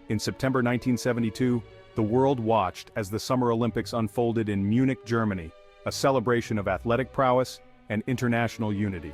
In September 1972, the world watched as the Summer Olympics unfolded in Munich, Germany, a celebration of athletic prowess and international unity.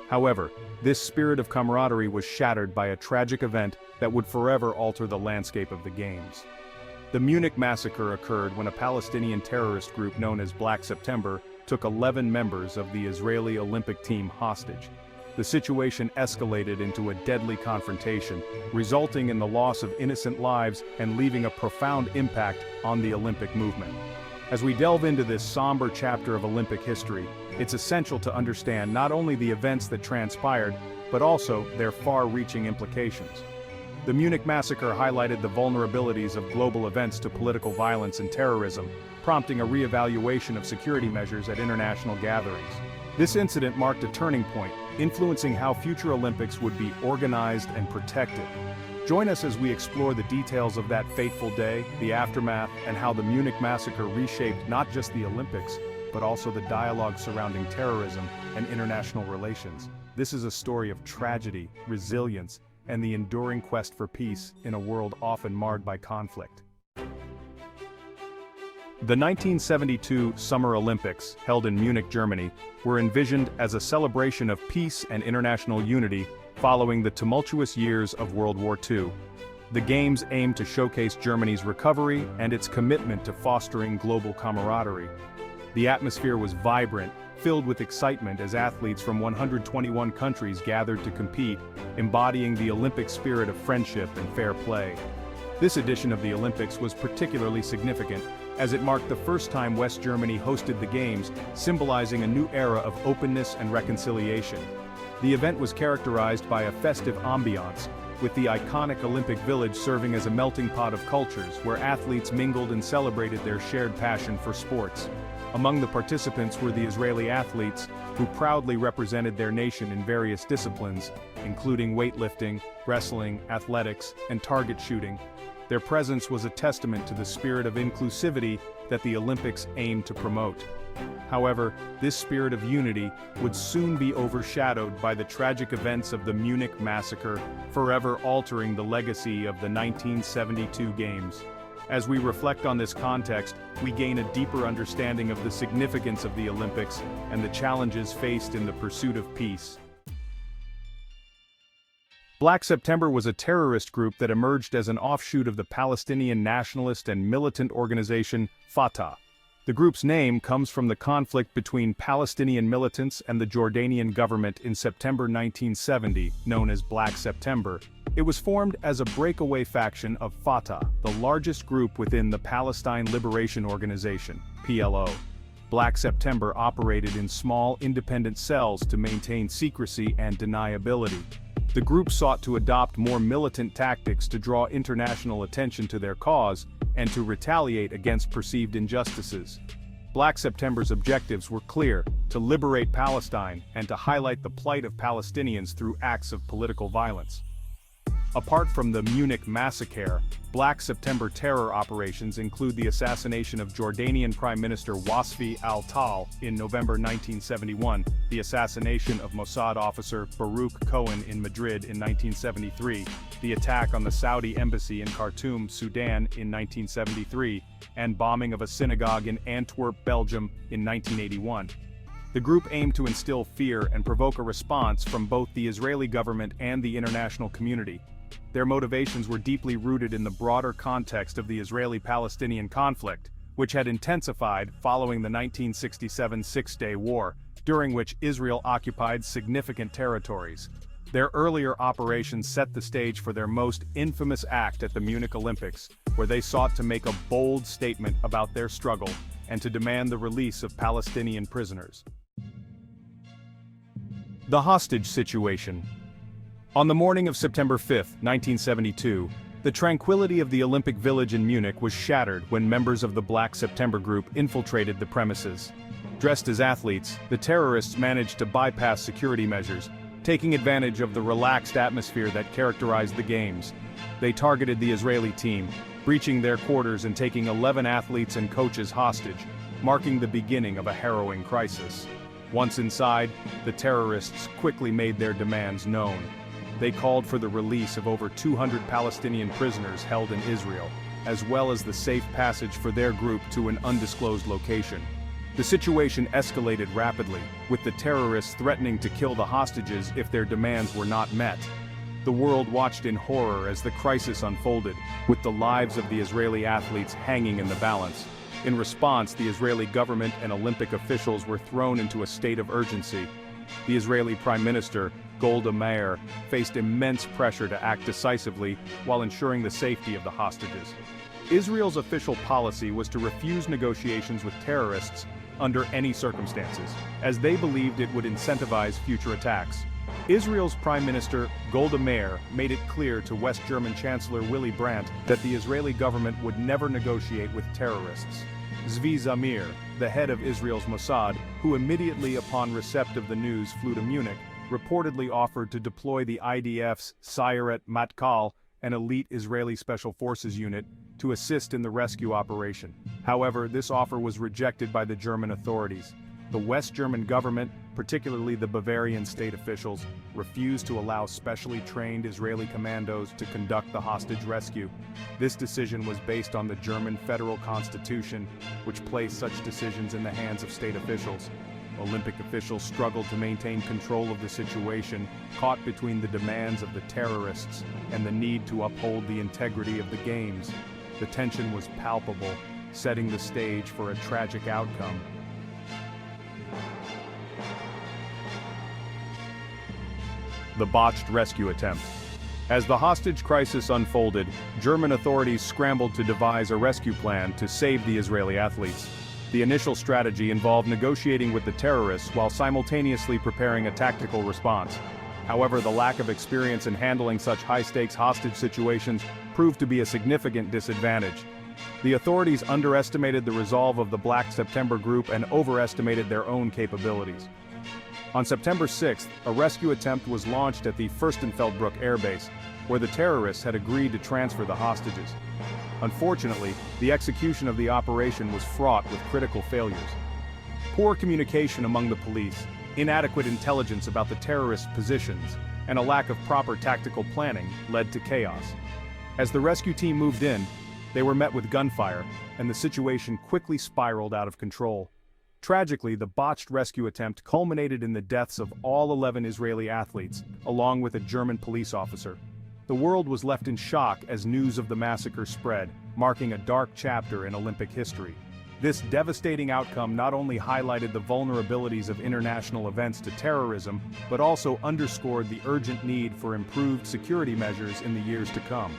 However, this spirit of camaraderie was shattered by a tragic event that would forever alter the landscape of the Games. The Munich Massacre occurred when a Palestinian terrorist group known as Black September took 11 members of the Israeli Olympic team hostage. The situation escalated into a deadly confrontation, resulting in the loss of innocent lives and leaving a profound impact on the Olympic movement. As we delve into this somber chapter of Olympic history, it's essential to understand not only the events that transpired, but also their far-reaching implications. The Munich Massacre highlighted the vulnerabilities of global events to political violence and terrorism, prompting a re-evaluation of security measures at international gatherings. This incident marked a turning point, influencing how future Olympics would be organized and protected. Join us as we explore the details of that fateful day, the aftermath, and how the Munich Massacre reshaped not just the Olympics, but also the dialogue surrounding terrorism and international relations. This is a story of tragedy, resilience, and the enduring quest for peace in a world often marred by conflict. The 1972 Summer Olympics, held in Munich, Germany, were envisioned as a celebration of peace and international unity following the tumultuous years of World War II. The Games aimed to showcase Germany's recovery and its commitment to fostering global camaraderie. The atmosphere was vibrant, filled with excitement as athletes from 121 countries gathered to compete, embodying the Olympic spirit of friendship and fair play. This edition of the Olympics was particularly significant, as it marked the first time West Germany hosted the Games, symbolizing a new era of openness and reconciliation. The event was characterized by a festive ambiance, with the iconic Olympic Village serving as a melting pot of cultures where athletes mingled and celebrated their shared passion for sports. Among the participants were the Israeli athletes, who proudly represented their nation in various disciplines, including weightlifting, wrestling, athletics, and target shooting. Their presence was a testament to the spirit of inclusivity that the Olympics aimed to promote. However, this spirit of unity would soon be overshadowed by the tragic events of the Munich Massacre, forever altering the legacy of the 1972 Games. As we reflect on this context, we gain a deeper understanding of the significance of the Olympics and the challenges faced in the pursuit of peace. Black September was a terrorist group that emerged as an offshoot of the Palestinian nationalist and militant organization Fatah. The group's name comes from the conflict between Palestinian militants and the Jordanian government in September 1970, known as Black September. It was formed as a breakaway faction of Fatah, the largest group within the Palestine Liberation Organization, PLO. Black September operated in small, independent cells to maintain secrecy and deniability. The group sought to adopt more militant tactics to draw international attention to their cause and to retaliate against perceived injustices. Black September's objectives were clear: to liberate Palestine and to highlight the plight of Palestinians through acts of political violence. Apart from the Munich Massacre, Black September terror operations include the assassination of Jordanian Prime Minister Wasfi al-Tal in November 1971, the assassination of Mossad officer Baruch Cohen in Madrid in 1973, the attack on the Saudi embassy in Khartoum, Sudan in 1973, and bombing of a synagogue in Antwerp, Belgium in 1981. The group aimed to instill fear and provoke a response from both the Israeli government and the international community. Their motivations were deeply rooted in the broader context of the Israeli-Palestinian conflict, which had intensified following the 1967 Six-Day War, during which Israel occupied significant territories. Their earlier operations set the stage for their most infamous act at the Munich Olympics, where they sought to make a bold statement about their struggle and to demand the release of Palestinian prisoners. The hostage situation. On the morning of September 5, 1972, the tranquility of the Olympic Village in Munich was shattered when members of the Black September group infiltrated the premises. Dressed as athletes, the terrorists managed to bypass security measures, taking advantage of the relaxed atmosphere that characterized the Games. They targeted the Israeli team, breaching their quarters and taking 11 athletes and coaches hostage, marking the beginning of a harrowing crisis. Once inside, the terrorists quickly made their demands known. They called for the release of over 200 Palestinian prisoners held in Israel, as well as the safe passage for their group to an undisclosed location. The situation escalated rapidly, with the terrorists threatening to kill the hostages if their demands were not met. The world watched in horror as the crisis unfolded, with the lives of the Israeli athletes hanging in the balance. In response, the Israeli government and Olympic officials were thrown into a state of urgency. The Israeli Prime Minister, Golda Meir, faced immense pressure to act decisively while ensuring the safety of the hostages. Israel's official policy was to refuse negotiations with terrorists under any circumstances, as they believed it would incentivize future attacks. Israel's Prime Minister, Golda Meir, made it clear to West German Chancellor Willy Brandt that the Israeli government would never negotiate with terrorists. Zvi Zamir, the head of Israel's Mossad, who immediately upon receipt of the news flew to Munich, reportedly offered to deploy the IDF's Sayeret Matkal, an elite Israeli Special Forces unit, to assist in the rescue operation. However, this offer was rejected by the German authorities. The West German government, particularly the Bavarian state officials, refused to allow specially trained Israeli commandos to conduct the hostage rescue. This decision was based on the German federal constitution, which placed such decisions in the hands of state officials. Olympic officials struggled to maintain control of the situation, caught between the demands of the terrorists and the need to uphold the integrity of the games. The tension was palpable, setting the stage for a tragic outcome. The botched rescue attempt. As the hostage crisis unfolded, German authorities scrambled to devise a rescue plan to save the Israeli athletes. The initial strategy involved negotiating with the terrorists while simultaneously preparing a tactical response. However, the lack of experience in handling such high-stakes hostage situations proved to be a significant disadvantage. The authorities underestimated the resolve of the Black September group and overestimated their own capabilities. On September 6th, a rescue attempt was launched at the Fürstenfeldbruck air base, where the terrorists had agreed to transfer the hostages. Unfortunately, the execution of the operation was fraught with critical failures. Poor communication among the police, inadequate intelligence about the terrorist positions, and a lack of proper tactical planning led to chaos. As the rescue team moved in, they were met with gunfire, and the situation quickly spiraled out of control. Tragically, the botched rescue attempt culminated in the deaths of all 11 Israeli athletes, along with a German police officer. The world was left in shock as news of the massacre spread, marking a dark chapter in Olympic history. This devastating outcome not only highlighted the vulnerabilities of international events to terrorism, but also underscored the urgent need for improved security measures in the years to come.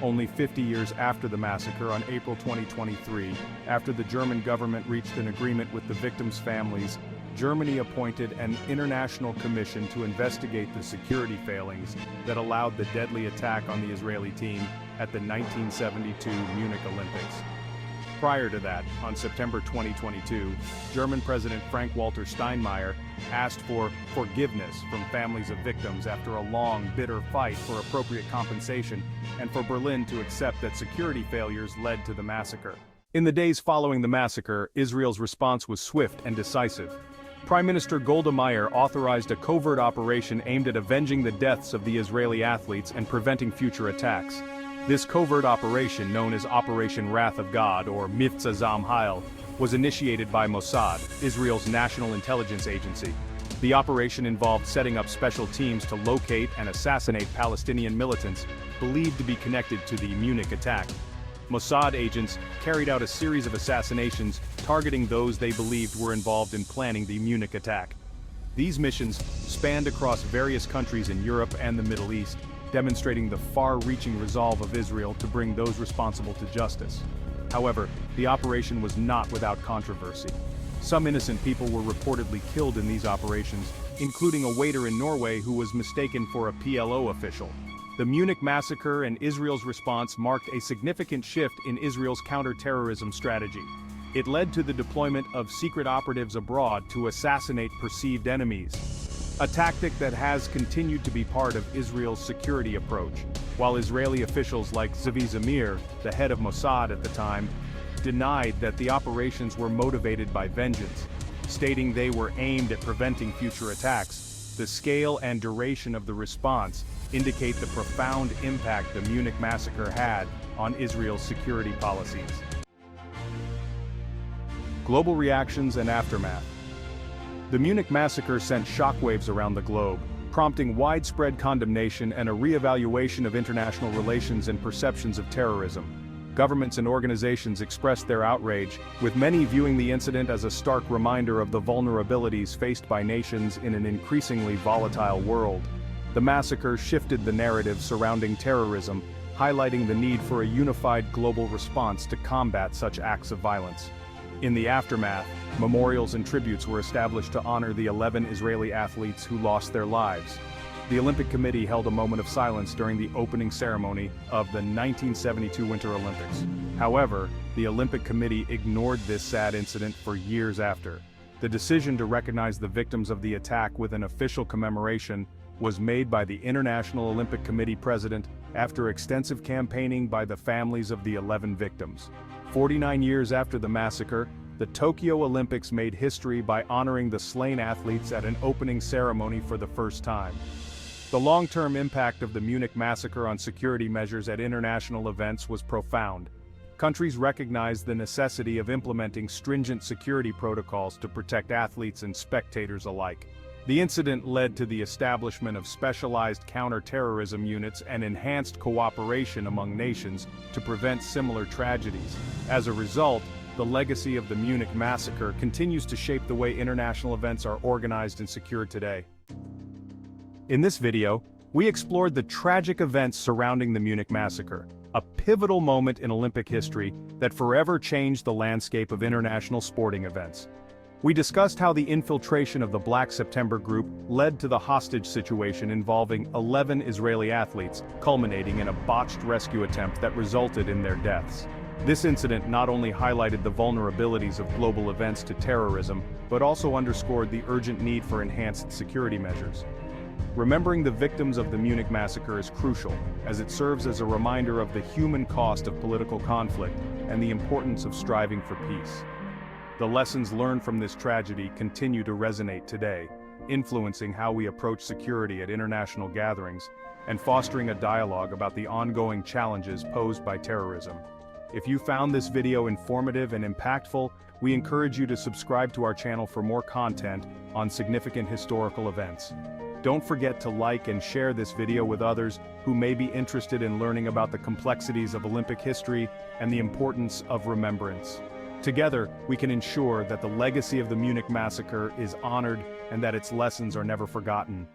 Only 50 years after the massacre on April 2023, after the German government reached an agreement with the victims' families, Germany appointed an international commission to investigate the security failings that allowed the deadly attack on the Israeli team at the 1972 Munich Olympics. Prior to that, on September 2022, German President Frank-Walter Steinmeier asked for forgiveness from families of victims after a long, bitter fight for appropriate compensation, and for Berlin to accept that security failures led to the massacre. In the days following the massacre, Israel's response was swift and decisive. Prime Minister Golda Meir authorized a covert operation aimed at avenging the deaths of the Israeli athletes and preventing future attacks. This covert operation, known as Operation Wrath of God, or Mivtza Zam Hail, was initiated by Mossad, Israel's national intelligence agency. The operation involved setting up special teams to locate and assassinate Palestinian militants believed to be connected to the Munich attack. Mossad agents carried out a series of assassinations targeting those they believed were involved in planning the Munich attack. These missions spanned across various countries in Europe and the Middle East, demonstrating the far-reaching resolve of Israel to bring those responsible to justice. However, the operation was not without controversy. Some innocent people were reportedly killed in these operations, including a waiter in Norway who was mistaken for a PLO official. The Munich Massacre and Israel's response marked a significant shift in Israel's counter-terrorism strategy. It led to the deployment of secret operatives abroad to assassinate perceived enemies, a tactic that has continued to be part of Israel's security approach, while Israeli officials like Zvi Zamir, the head of Mossad at the time, denied that the operations were motivated by vengeance, stating they were aimed at preventing future attacks. The scale and duration of the response indicate the profound impact the Munich Massacre had on Israel's security policies. Global reactions and aftermath. The Munich Massacre sent shockwaves around the globe, prompting widespread condemnation and a re-evaluation of international relations and perceptions of terrorism. Governments and organizations expressed their outrage, with many viewing the incident as a stark reminder of the vulnerabilities faced by nations in an increasingly volatile world. The massacre shifted the narrative surrounding terrorism, highlighting the need for a unified global response to combat such acts of violence. In the aftermath, memorials and tributes were established to honor the 11 Israeli athletes who lost their lives. The Olympic Committee held a moment of silence during the opening ceremony of the 1972 Winter Olympics. However, the Olympic Committee ignored this sad incident for years after. The decision to recognize the victims of the attack with an official commemoration was made by the International Olympic Committee president after extensive campaigning by the families of the 11 victims. 49 years after the massacre, the Tokyo Olympics made history by honoring the slain athletes at an opening ceremony for the first time. The long-term impact of the Munich Massacre on security measures at international events was profound. Countries recognized the necessity of implementing stringent security protocols to protect athletes and spectators alike. The incident led to the establishment of specialized counter-terrorism units and enhanced cooperation among nations to prevent similar tragedies. As a result, the legacy of the Munich Massacre continues to shape the way international events are organized and secured today. In this video, we explored the tragic events surrounding the Munich Massacre, a pivotal moment in Olympic history that forever changed the landscape of international sporting events. We discussed how the infiltration of the Black September group led to the hostage situation involving 11 Israeli athletes, culminating in a botched rescue attempt that resulted in their deaths. This incident not only highlighted the vulnerabilities of global events to terrorism, but also underscored the urgent need for enhanced security measures. Remembering the victims of the Munich Massacre is crucial, as it serves as a reminder of the human cost of political conflict and the importance of striving for peace. The lessons learned from this tragedy continue to resonate today, influencing how we approach security at international gatherings and fostering a dialogue about the ongoing challenges posed by terrorism. If you found this video informative and impactful, we encourage you to subscribe to our channel for more content on significant historical events. Don't forget to like and share this video with others who may be interested in learning about the complexities of Olympic history and the importance of remembrance. Together, we can ensure that the legacy of the Munich Massacre is honored and that its lessons are never forgotten.